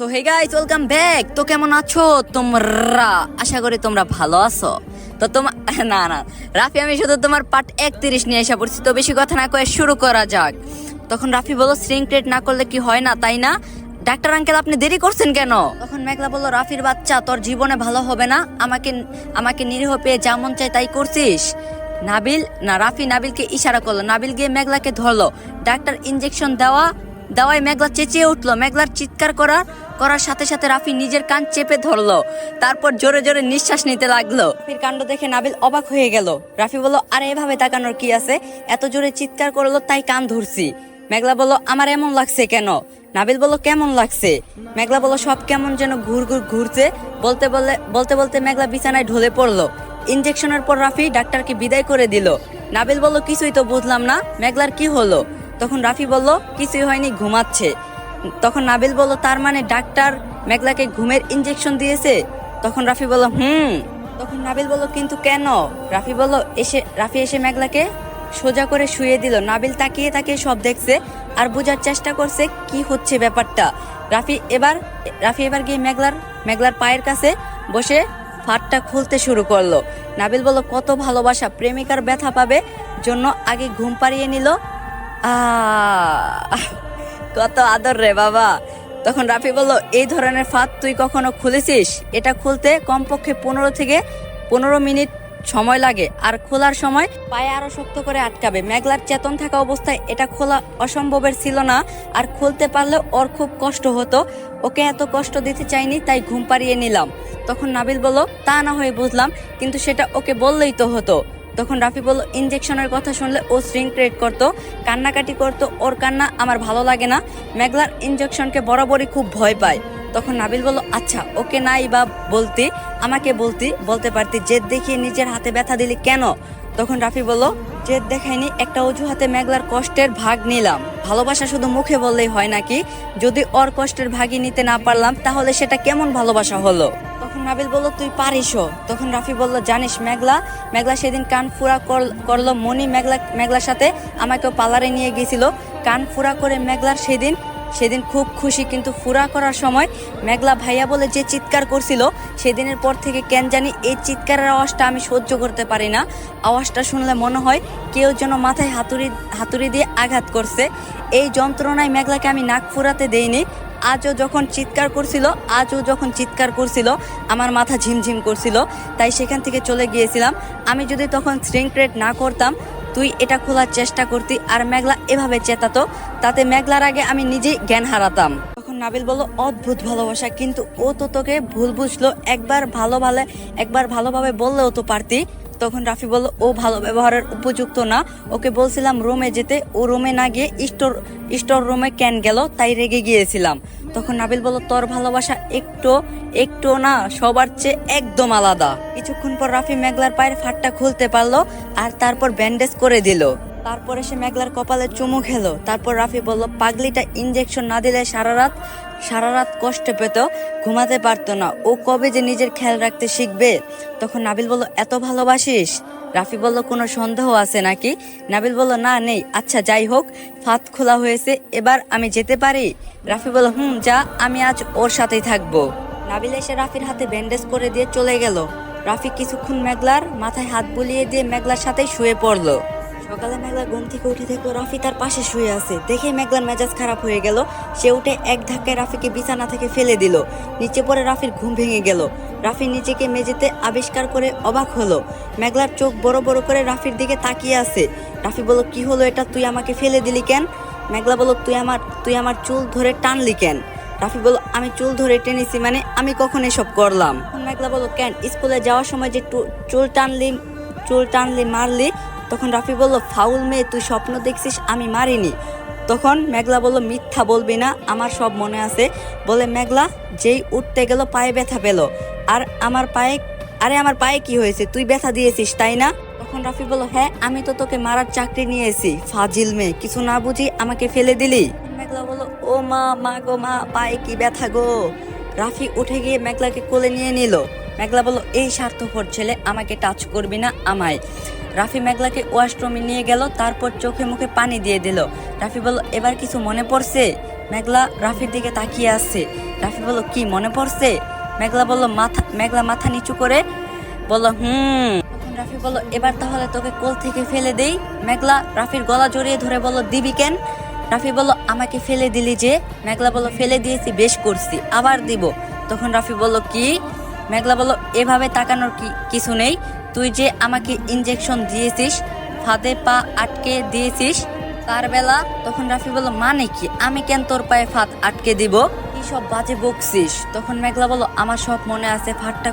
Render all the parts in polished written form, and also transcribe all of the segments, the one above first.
So hey guys, welcome back. তো কেমন আছো তোমরা? আশা করি তোমরা ভালো আছো। তো তোমার না না রাফি, আমি শুধু তোমার পার্ট 31 নিয়ে এসে পড়ছি। তো বেশি কথা না কয়ে শুরু করা যাক। তখন রাফি বলল, শ্রিঙ্ক রেট না করলে কি হয় না, তাই না? ডাক্তার আঙ্কেল, আপনি দেরি করছেন কেন? তখন মেঘলা বলল, রাফির বাচ্চা, তোর জীবনে ভালো হবে না। আমাকে আমাকে নিরীহ পেয়ে যা মন চায় তাই করছিস। রাফি নাবিলকে ইশারা করলো। নাবিল গিয়ে মেঘলাকে ধরলো। ডাক্তার ইনজেকশন দেওয়ায় মেঘলা চেঁচিয়ে উঠলো। মেঘলার চিৎকার করার সাথে সাথে রাফি নিজের কান চেপে ধরলো। তারপর জোরে জোরে নিঃশ্বাস নিতে লাগলো। রাফির কাণ্ড দেখে নাবিল অবাক হয়ে গেল। রাফি বলল, আরে এভাবে তাকানোর কি আছে? এত জোরে চিৎকার করলো তাই কান ধরছি। মেঘলা বলল, আমার এমন লাগছে কেন? নাবিল বলল, কেমন লাগছে? মেঘলা বলল, সব কেমন যেন ঘুরছে। বলতে বলতে মেঘলা বিছানায় ঢলে পড়লো। ইনজেকশনের পর রাফি ডাক্তারকে বিদায় করে দিল। নাবিল বলল, কিছুই তো বুঝলাম না, মেঘলার কি হলো? তখন রাফি বলল, কিছুই হয়নি, ঘুমাচ্ছে। তখন নাবিল বলল, তার মানে ডাক্তার মেঘলাকে ঘুমের ইনজেকশন দিয়েছে? তখন রাফি বলল, তখন নাবিল বলল, কিন্তু কেন? রাফি এসে মেঘলাকে সোজা করে শুয়ে দিল। নাবিল তাকিয়ে তাকিয়ে সব দেখছে আর বোঝার চেষ্টা করছে কি হচ্ছে ব্যাপারটা। রাফি এবার গিয়ে মেঘলার পায়ের কাছে বসে ফাটটা খুলতে শুরু করলো। নাবিল বলল, কত ভালোবাসা, প্রেমিকার ব্যথা পাবে জন্য আগে ঘুম পাড়িয়ে নিল। কত আদর রে বাবা। তখন রাফি বলল, এই ধরনের ফাঁদ তুই কখনো খুলেছিস? এটা খুলতে কমপক্ষে 15 মিনিট সময় লাগে, আর খোলার সময় পায়ে আরো শক্ত করে আটকাবে। মেঘলার চেতন থাকা অবস্থায় এটা খোলা অসম্ভবের ছিল না, আর খুলতে পারলে ওর খুব কষ্ট হতো। ওকে এত কষ্ট দিতে চাইনি, তাই ঘুম পাড়িয়ে নিলাম। তখন নাবিল বলল, তা না হয়ে বুঝলাম, কিন্তু সেটা ওকে বললেই তো হতো। তখন রাফি বলল, ইনজেকশনের কথা শুনলে ও শ্রিঙ্ক রেট করতো, কান্নাকাটি করতো। ওর কান্না আমার ভালো লাগে না। মেঘলার ইনজেকশনকে বরাবরই খুব ভয় পায়। তখন নাবিল বলল, আচ্ছা, ওকে নাই বা আমাকে বলতে পারতি, জেদ দেখিয়ে নিজের হাতে ব্যথা দিলি কেন? তখন রাফি বলল, জেদ দেখাইনি, একটা অজুহাতে মেঘলার কষ্টের ভাগ নিলাম। ভালোবাসা শুধু মুখে বললেই হয় নাকি? যদি ওর কষ্টের ভাগই নিতে না পারলাম, তাহলে সেটা কেমন ভালোবাসা হলো? তখন নাবিল বলল, তুই পারিসও। তখন রাফি বলল, জানিস মেঘলা সেদিন কান ফুরা করলো। মনি মেঘলার সাথে আমাকেও পার্লারে নিয়ে গিয়েছিল। কান ফুরা করে মেঘলার সেদিন খুব খুশি, কিন্তু ফুরা করার সময় মেঘলা ভাইয়া বলে যে চিৎকার করছিল, সেদিনের পর থেকে কেন জানি এই চিৎকারের আওয়াজটা আমি সহ্য করতে পারি না। আওয়াজটা শুনলে মনে হয় কেউ যেন মাথায় হাতুড়ি দিয়ে আঘাত করছে। এই যন্ত্রণায় মেঘলাকে আমি নাক ফুরাতে দেইনি। আজও যখন চিৎকার করছিল আমার মাথা ঝিমঝিম করছিল, তাই সেখান থেকে চলে গিয়েছিলাম। আমি যদি তখন শ্রিঙ্ক রেট না করতাম, তুই এটা খোলার চেষ্টা করতি, আর মেঘলা এভাবে চেতাতো, তাতে মেঘলার আগে আমি নিজেই জ্ঞান হারাতাম। তখন নাবিল বলল, অদ্ভুত ভালোবাসা, কিন্তু ও তো তোকে ভুল বুঝলো। একবার ভালোভাবে বললেও তো পারতি। তখন রাফি বলল, ও ভালো ব্যবহারের উপযুক্ত না। ওকে বলছিলাম রুমে যেতে, ও রুমে না গিয়ে স্টোর রুমে কেন গেল, তাই রেগে গিয়েছিলাম। তখন নাবিল বলল, তোর ভালোবাসা একটু না, সবার চেয়ে একদম আলাদা। কিছুক্ষণ পর রাফি মেঘলার পায়ের ফাটটা খুলতে পারলো, আর তারপর ব্যান্ডেজ করে দিল। তারপরে সে মেঘলার কপালে চুমু খেলো। তারপর রাফি বলল, পাগলিটা ইনজেকশন না দিলে সারা রাত কষ্ট পেত, ঘুমাতে পারতো না। ও কবে যে নিজের খেয়াল রাখতে শিখবে? তখন নাবিল বলল, এত ভালোবাসিস? রাফি বলল, কোনো সন্দেহ আছে নাকি? নাবিল বলল, না, নেই। আচ্ছা, যাই হোক, ফাঁদ খোলা হয়েছে, এবার আমি যেতে পারি? রাফি বলল, যা, আমি আজ ওর সাথেই থাকবো। নাবিল এসে রাফির হাতে ব্যান্ডেজ করে দিয়ে চলে গেল। রাফি কিছুক্ষণ মেঘলার মাথায় হাত বুলিয়ে দিয়ে মেঘলার সাথেই শুয়ে পড়লো। সকালে মেঘলা ঘুম থেকে উঠে দেখলো রাফি তার পাশে শুয়ে আছে। দেখে মেঘলার মেজাজ খারাপ হয়ে গেল। সে উঠে এক ধাক্কায় রাফিকে বিছানা থেকে ফেলে দিল। নিচে পড়ে রাফির ঘুম ভেঙে গেল। রাফি নিজেকে মেঝেতে আবিষ্কার করে অবাক হলো। মেঘলার চোখ বড় বড় করে রাফির দিকে তাকিয়ে আছে। রাফি বলল, কি হলো এটা? তুই আমাকে ফেলে দিলি কেন? মেঘলা বলল, তুই আমার চুল ধরে টানলি কেন? রাফি বলল, আমি চুল ধরে টেনেছি মানে? আমি কখন এসব করলাম? মেঘলা বলল, কেন, স্কুলে যাওয়ার সময় যে চুল টানলি মারলি? তখন রাফি বলল, ফাউল মেয়ে, তুই স্বপ্ন দেখছিস, আমি মারিনি। তখন মেঘলা বলল, মিথ্যা বলবি না, আমার সব মনে আছে। বলে মেঘলা যেই উঠতে গেল পায়ে ব্যথা পেল। আর আমার পায়ে কি হয়েছে? তুই ব্যথা দিয়েছিস, তাই না? তখন রাফি বলল, হ্যাঁ, আমি তো তোকে মারার চাকরি নিয়েছি। ফাজিল মেয়ে, কিছু না বুঝি আমাকে ফেলে দিলি। মেঘলা বলল, ও মা গো মা, পায়ে কি ব্যথা গো। রাফি উঠে গিয়ে মেঘলাকে কোলে নিয়ে নিল। মেঘলা বলল, এই স্বার্থপর ছেলে, আমাকে টাচ করবি না, আমায়। রাফি মেঘলাকে ওয়াশরুমে নিয়ে গেল। তারপর চোখে মুখে পানি দিয়ে দিল। রাফি বলল, এবার কিছু মনে পড়ছে? মেঘলা রাফির দিকে তাকিয়ে আসছে। রাফি বলল, কি মনে পড়ছে? মেঘলা মাথা নিচু করে বলল, তখন রাফি বলল, এবার তাহলে তোকে কোল থেকে ফেলে দেই। মেঘলা রাফির গলা জড়িয়ে ধরে বলল, দিবি কেন? রাফি বলল, আমাকে ফেলে দিলি যে। মেঘলা বলল, ফেলে দিয়েছি, বেশ করছি, আবার দিব। তখন রাফি বলল, কি? মেঘলা বলল, এভাবে তাকানোর কিছু নেই। তুই যে আমাকে ইনজেকশন দিয়েছিস, ফাঁদে পা আটকে দিয়েছিস তার বেলা। তখন রাফি বলল, মানে কি? আমি কেন তোর পায়ে ফাঁদ আটকে দিব? কি সব বাজে বকছিস? তখন মেঘলা বলল, আমার সব মনে আছে, ফাঁদটা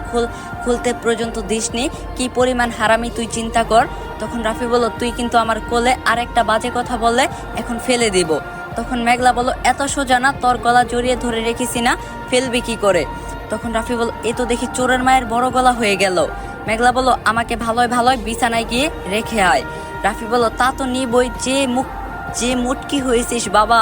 খুলতে পর্যন্ত দিসনি। কি পরিমাণ হারামি তুই চিন্তা কর। তখন রাফি বলল, তুই কিন্তু আমার কোলে আরেকটা বাজে কথা বললে এখন ফেলে দিব। তখন মেঘলা বলল, এত সোজা না, তোর গলা জড়িয়ে ধরে রেখেছি না, ফেলবি কি করে? তখন রাফি বলল, এ তো দেখি চোরের মায়ের বড় গলা হয়ে গেল। মেঘলা বলল, আমাকে ভালোই বিছানায় গিয়ে রেখে আয়। রাফি বলল, তা তো নিবই, যে মুটকি হয়েছিস বাবা।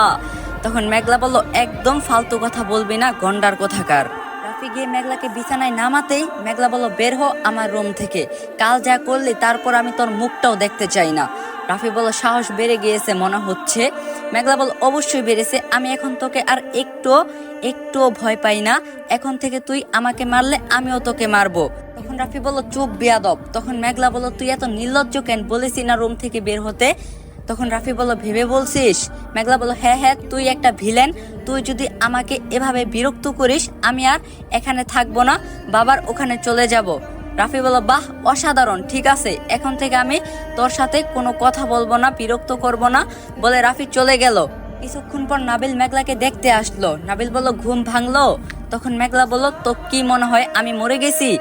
তখন মেঘলা বলল, একদম ফালতু কথা বলবি না, গন্ডার কোথাকার। রাফি গিয়ে মেঘলাকে বিছানায় নামাতেই মেঘলা বলল, বের হ আমার রুম থেকে, কাল যা করলি তারপর আমি তোর মুখটাও দেখতে চাই না। রাফি বলল, সাহস বেড়ে গিয়েছে মনে হচ্ছে। মেঘলা বলল, অবশ্যই বেড়েছে, আমি এখন তোকে আর একটুও ভয় পাই না। এখন থেকে তুই আমাকে মারলে আমিও তোকে মারবো। তখন রাফি বলল, চুপ বেয়াদব। তখন মেঘলা বলল, তুই এত নির্লজ্জ কেন? বলেছি না রুম থেকে বের হতে। তখন রাফি বলল, ভেবে বলছিস? মেঘলা বলল, হ্যাঁ, তুই একটা ভিলেন। তুই যদি আমাকে এভাবে বিরক্ত করিস, আমি আর এখানে থাকবো না, বাবার ওখানে চলে যাব। রাফি বলল, বাহ, অসাধারণ, ঠিক আছে, এখন থেকে আমি তোর সাথে কোনো কথা বলবো না, বিরক্ত করব না, বলে রাফি চলে গেল। কিছুক্ষণ পর নাবিল মেঘলাকে দেখতে আসলো। নাবিল বলল, ঘুম ভাঙলো? তখন মেঘলা বলল, তো কি মনে হয় আমি মরে গেছি?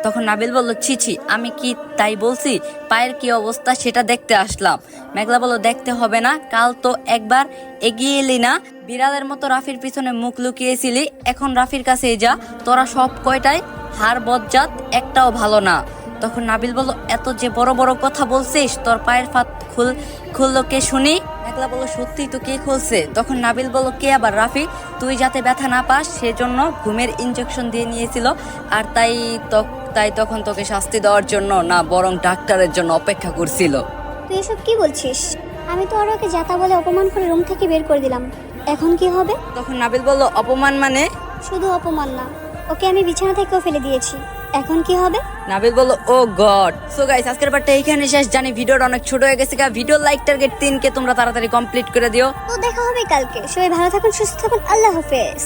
তখন নাবিল বলল, ছি, আমি কি তাই বলছি? পায়ের কি অবস্থা সেটা দেখতে আসলাম। মেঘলা বলল, দেখতে হবে না, কাল তো একবার এগিয়ে এলি না, বিড়ালের মতো রাফির পিছনে মুখ লুকিয়েছিলি, এখন রাফির কাছেই যা, তোরা সব কয়টাই হাড় বজ্জাত, একটাও ভালো না। তখন নাবিল বলল, এত যে বড় বড় কথা বলছিস, তোর পায়ের ফাঁদ খুললো কে শুনি? মেঘলা বলল, সত্যি তো, কে খুলছে? তখন নাবিল বলল, কে আবার? রাফি, তুই যাতে ব্যথা না পাস সেজন্য ঘুমের ইনজেকশন দিয়ে নিয়েছিল, আর তাই তখন তোকে শাস্তি দেওয়ার জন্য না, বরং ডাক্তারের জন্য অপেক্ষা করছিল। তুই এসব কি বলছিস? আমি তো আরো ওকে যাতা বলে অপমান করে রুম থেকে বের করে দিলাম, এখন কি হবে? তখন নাবিল বলল, অপমান মানে? শুধু অপমান না, ওকে আমি বিছানা থেকেও ফেলে দিয়েছি, এখন কি হবে? নাবিল বলল, ও গড। সো গাইস, আজকের পার্টটা এইখানে শেষ। জানি ভিডিওটা অনেক ছোট হয়ে গেছে, ভিডিও লাইক টার্গেট 3 কে তোমরা তাড়াতাড়ি কমপ্লিট করে দিও। তো দেখা হবে কালকে, সবাই ভালো থাকুন, সুস্থ থাকুন, আল্লাহ হাফেজ।